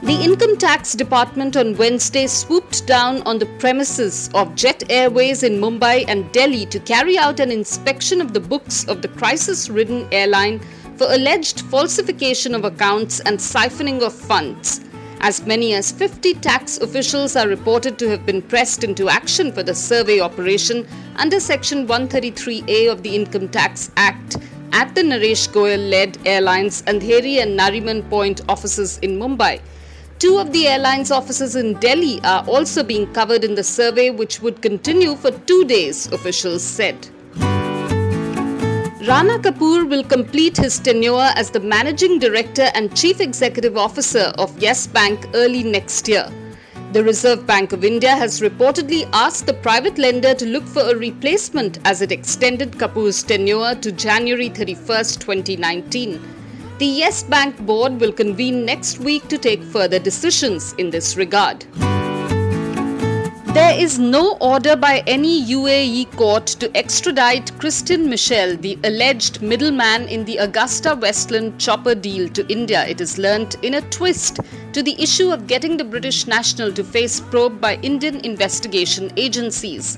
The Income Tax Department on Wednesday swooped down on the premises of Jet Airways in Mumbai and Delhi to carry out an inspection of the books of the crisis-ridden airline for alleged falsification of accounts and siphoning of funds. As many as 50 tax officials are reported to have been pressed into action for the survey operation under Section 133A of the Income Tax Act at the Naresh Goyal-led airlines Andheri and Nariman Point offices in Mumbai. Two of the airline's offices in Delhi are also being covered in the survey, which would continue for 2 days, officials said. Rana Kapoor will complete his tenure as the Managing Director and Chief Executive Officer of Yes Bank early next year. The Reserve Bank of India has reportedly asked the private lender to look for a replacement as it extended Kapoor's tenure to January 31, 2019. The Yes Bank board will convene next week to take further decisions in this regard. There is no order by any UAE court to extradite Christian Michel, the alleged middleman in the Augusta-Westland chopper deal, to India, it is learnt, in a twist to the issue of getting the British national to face probe by Indian investigation agencies.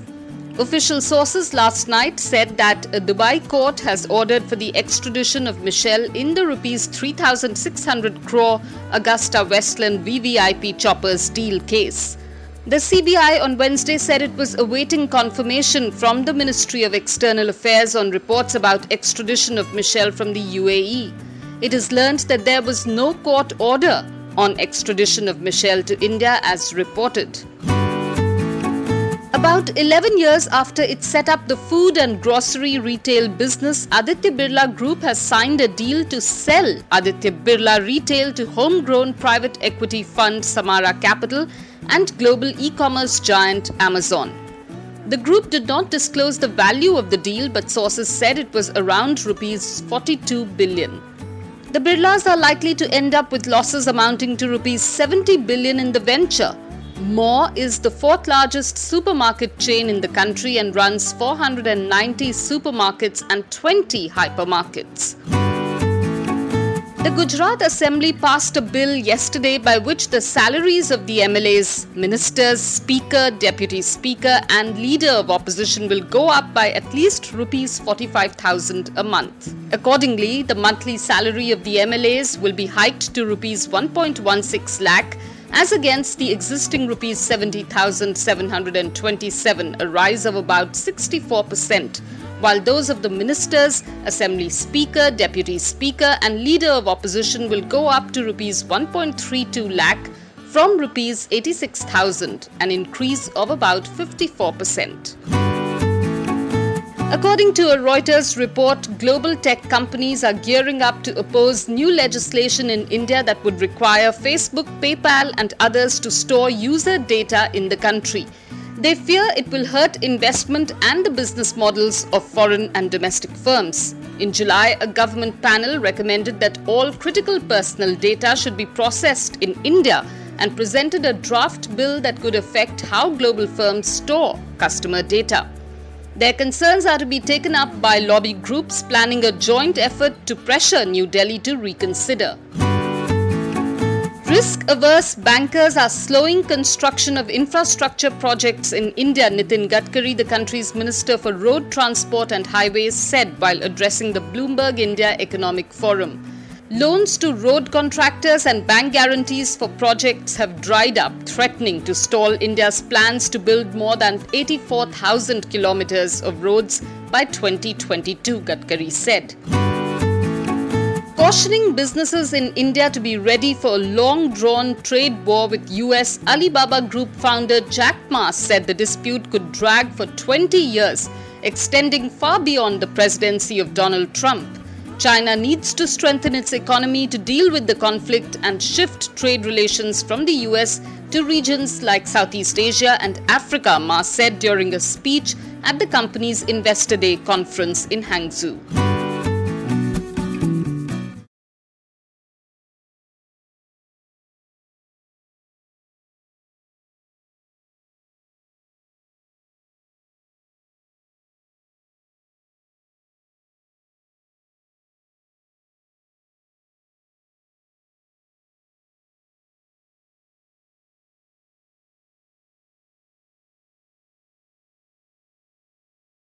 Official sources last night said that a Dubai court has ordered for the extradition of Michel in the Rs 3,600 crore Augusta-Westland VVIP choppers deal case. The CBI on Wednesday said it was awaiting confirmation from the Ministry of External Affairs on reports about extradition of Michel from the UAE. It is learnt that there was no court order on extradition of Michel to India as reported. About 11 years after it set up the food and grocery retail business, Aditya Birla Group has signed a deal to sell Aditya Birla Retail to homegrown private equity fund Samara Capital and global e-commerce giant Amazon. The group did not disclose the value of the deal, but sources said it was around Rs 42 billion. The Birlas are likely to end up with losses amounting to Rs 70 billion in the venture. More is the fourth largest supermarket chain in the country and runs 490 supermarkets and 20 hypermarkets. The Gujarat Assembly passed a bill yesterday by which the salaries of the MLAs, ministers, speaker, deputy speaker and leader of opposition will go up by at least Rs 45,000 a month. Accordingly, the monthly salary of the MLAs will be hiked to Rs 1.16 lakh as against the existing Rs 70,727, a rise of about 64%. While those of the ministers, assembly speaker, deputy speaker and leader of opposition will go up to Rs 1.32 lakh from Rs 86,000, an increase of about 54%. According to a Reuters report, global tech companies are gearing up to oppose new legislation in India that would require Facebook, PayPal and others to store user data in the country. They fear it will hurt investment and the business models of foreign and domestic firms. In July, a government panel recommended that all critical personal data should be processed in India and presented a draft bill that could affect how global firms store customer data. Their concerns are to be taken up by lobby groups planning a joint effort to pressure New Delhi to reconsider. Risk-averse bankers are slowing construction of infrastructure projects in India, Nitin Gadkari, the country's Minister for Road Transport and Highways, said while addressing the Bloomberg India Economic Forum. Loans to road contractors and bank guarantees for projects have dried up, threatening to stall India's plans to build more than 84,000 kilometers of roads by 2022, Gadkari said. Cautioning businesses in India to be ready for a long-drawn trade war with US, Alibaba Group founder Jack Ma said the dispute could drag for 20 years, extending far beyond the presidency of Donald Trump. China needs to strengthen its economy to deal with the conflict and shift trade relations from the US to regions like Southeast Asia and Africa, Ma said during a speech at the company's Investor Day conference in Hangzhou.